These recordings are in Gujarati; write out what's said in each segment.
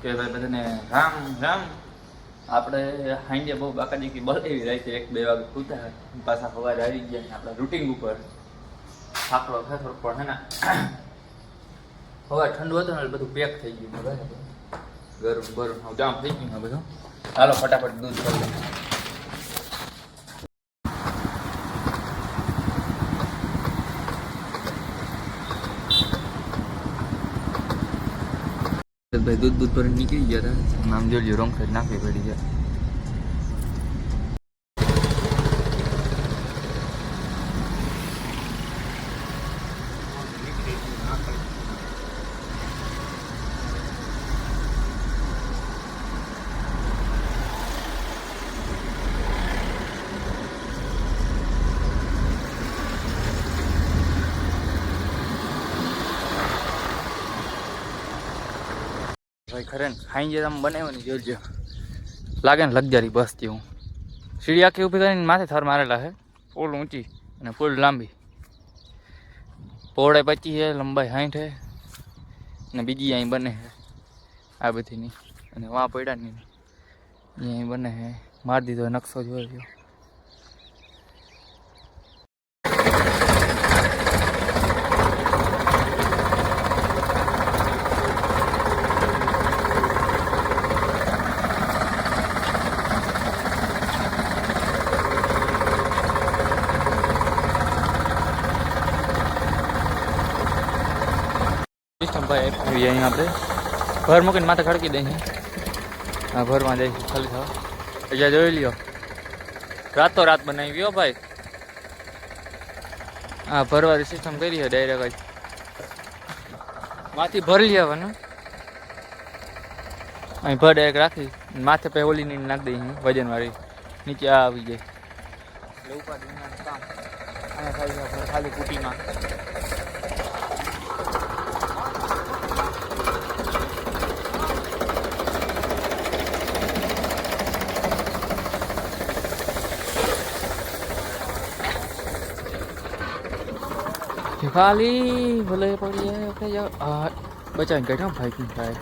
કે ભાઈ બધાને રામ રામ. આપણે હાંજે બહુ બાકાજી કી બળેવી રહી છે, 1-2 વાગે પૂછા પાછા સવારે આવી ગયા ને આપણા રૂટિંગ ઉપર થાકલો થાય થોડુંક પણ હે ને હવે ઠંડુ હતું ને બધું પેક થઈ ગયું બરાબર, ગરમ ગરમ જામ થઈ ગયું બધું. હાલો ફટાફટ દૂધ કરી દઈએ. ભાઈ દૂધ પર નીકળી ગયા હતા, નામ જોડ્યું રોંગ સાઈડ નાખવી પડી ગયા. ભાઈ ખરે ને ખાઈ જે તમે બનાવ્યો ને જોજો, લાગે ને લક્ઝરી બસ થી. હું સીડી આખી ઊભી કરીને માથે થર મારેલા છે, ફૂલ ઊંચી અને ફૂલ લાંબી, પહોળાઈ 25 છે, લંબાઈ 60 છે ને બીજી અહીં બને છે આ બધીની, અને વાં પડ્યા નહીં અહીં બને છે. મારી દીધો નકશો જોયો. સિસ્ટમ ભાઈ આવી અહીં આપણે ભર મૂકીને માથે ખડકી દઈએ. હા ભરમાં જઈ ખાલી થવા અહીંયા જોઈ લ્યો, રાતો રાત બનાવી હો ભાઈ. હા ભરવાળી સિસ્ટમ કરી છે ડાયરેક્ટ જ માથી ભરી લેવાનું, અહીં ભર ડાયરેક્ટ રાખી માથે પછી ઓલીની નાખી દઈએ વજનવાળી, નીચે આ આવી જાય એટલે ઉપાડી કામ અહીંયા થાય છે ખાલી કુટીમાં. ખાલી ભલે પડી બચાવીને કાઢ્યો ભાઈ ભાઈ.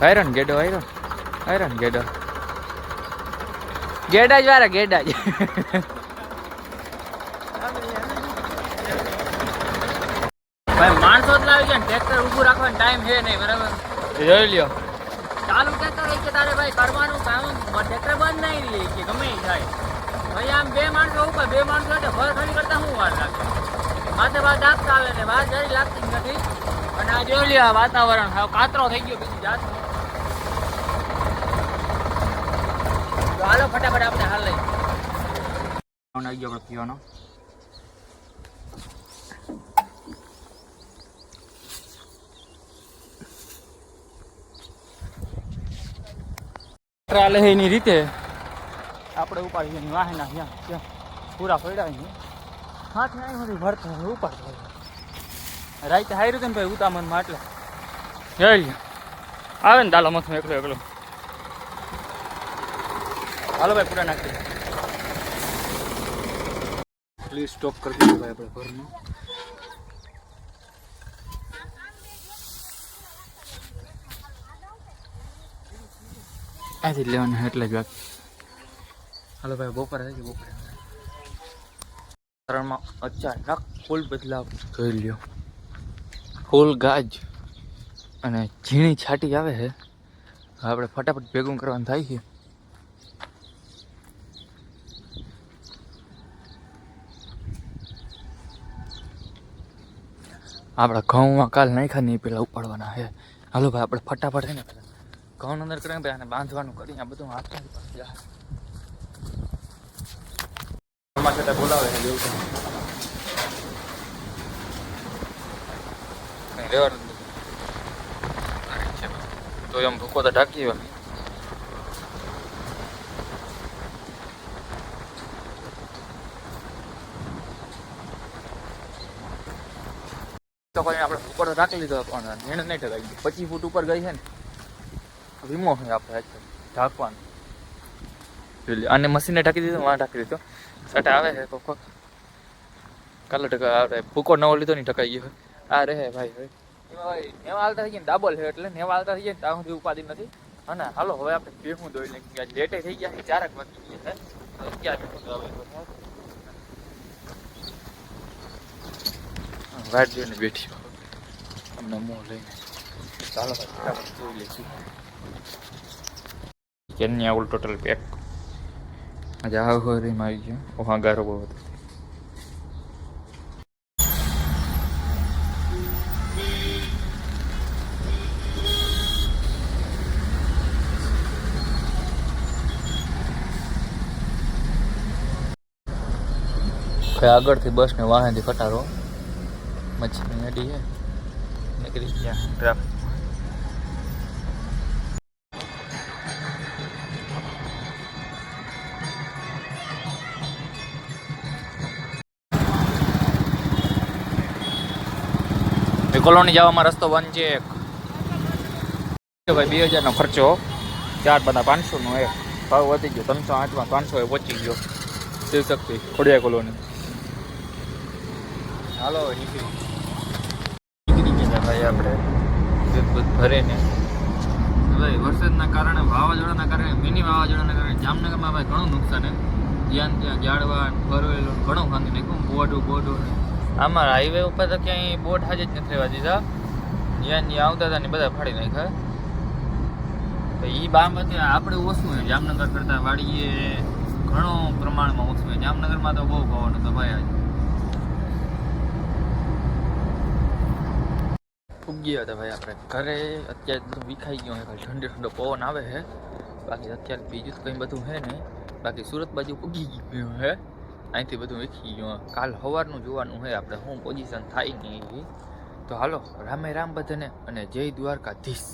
આયરન ગેડો આયરન ગેડો ગેડા જ વાળા ગેડા જ. ભાઈ માણસો જ લાવી ગયા ને ટ્રેક્ટર ઊભું રાખવાનો ટાઈમ છે નહીં બરાબર, જોઈ લ્યો. ચાલુ ટ્રેક્ટર હોય કે તારે ભાઈ કરવાનું કામ, ટ્રેક્ટર બંધ નહીં રહે કે ગમે એ થાય ભાઈ. આમ 2 માણસો ઉપર 2 માણસો એટલે ભર ખરી કરતા શું વાર લાગે, માથે વાત આપતા આવે ને વાત જરી લાગતી નથી. અને આ જોઈ લ્યો વાતાવરણ હાવ કાતરો થઈ ગયો બીજી જાત. તો હાલો ફટાફટ આપણે હાલ લઈ આવી ગયો આપણે પીવાનો. ચાલે એની રીતે આપણે ઉપાડી એની વાહના ત્યાં પૂરા પડ્યા હાથ નહીં બધી ભરતા ઉપાડતા રાઈતે હારી રીતે ને ભાઈ ઉતામનમાં એટલે જઈ આવે ને દાલો મથું એકલો એકલો. હાલો ભાઈ પૂરા નાખી પ્લીઝ સ્ટોપ કરી દીધું ભાઈ આપણે ઘરમાં. આથી લેવાના એટલે જ બાકી. હાલો ભાઈ બપોરે આવી બપોરે વાતાવરણમાં અચાનક ફૂલ બદલાવ જોઈ લ્યો, ફૂલ ગાજ અને ઝીણી છાટી આવે છે. આપણે ફટાફટ ભેગું કરવાનું થાય છે. આપણા ઘઉંમાં કાલ નાખ્યા નહીં પેલા ઉપાડવાના છે. હાલો ભાઈ આપણે ફટાફટ છે ને પેલા ઘઉં અંદર કરીને ભાઈ આને બાંધવાનું કરી આ બધું હાથમાં બોલાવે છે જેવું કઈ રહેવાનું તો એમ ભૂકો તો ઢાંકી હોય. તો કોઈ આપણે ભૂકો તો ઢાંકી લીધો પણ નીણ નહીં ઢકાઈ ગયો. 25 ફૂટ ઉપર ગઈ છે ને વીમો છે આપણે ઢાંકવાનું. આને મશીને ઢાંકી દીધું, વાં ઢાંકી દીધો સટા આવે છે કોક કાલે ટકા આવે ભૂકો નવો લીધો નહીં ઢકાઈ ગયો. આ રહે ભાઈ હવે એમાં નેવા હાલતા થઈ ગયા ડાબલ છે એટલે નેવા હાલતા થઈ ગયા ત્યાં સુધી ઉપાધિ નથી. અને હાલો હવે આપણે ભેગું દોઈ લઈએ કે લેટે થઈ ગયા છે 4 વાગી ગયા છે ક્યાં વાટ જોઈને બેઠી અમને મોં લઈને ચાલો ફટાફટ જોઈ લઈશું કેન્યા ઓલ ટોટલ પેક આજે આ હોરીમાં આવી ગયો ઓહા ગારો બહુ હતો આગળથી બસ ને વાહનથી કટારો મચ્છીની અડી છે નીકળી ગયા ટ્રાફિક કોલોની જવામાં રસ્તો બંધ છે ભાઈ 2000 નો ખર્ચો 4 બધા 500 નો એક ભાવ વધી ગયો 308 માં 500 એ પહોંચી ગયો શિવશક્તિ ખોડિયા કોલોની હાલો નીકળી ગયા ભાઈ આપણે ભરીને ભાઈ વરસાદના કારણે વાવાઝોડાના કારણે મિની વાવાઝોડાના કારણે જામનગરમાં ભાઈ ઘણું નુકસાન છે જ્યાં ત્યાં ઝાડવા ફરવેલું ઘણું ભાંગી નાખ્યું બોર્ડું આમાં હાઈવે ઉપર તો ક્યાંય બોટ હાજર જ નથી રહેવા દીધા જ્યાં આવતા હતા ને બધા ફાડી નાખ્યા તો એ બાબતે આપણે ઓછું હોય જામનગર કરતાં વાડીએ ઘણો પ્રમાણમાં ઓછું હોય જામનગરમાં તો બહુ પવન હતો ભાઈ આજે ઉગ્યા હતા ભાઈ આપણે ઘરે અત્યારે બધું વિખાઈ ગયું હોય ઠંડો પવન આવે છે બાકી અત્યારે બીજું તો કંઈ બધું છે ને બાકી સુરત બાજુ ઉગી ગયું હે અહીંથી બધું વીખી ગયું કાલ સવારનું જોવાનું હોય આપણે શું પોઝિશન થાય નહીં તો હાલો રામે રામ બધાને અને જય દ્વારકાધીશ.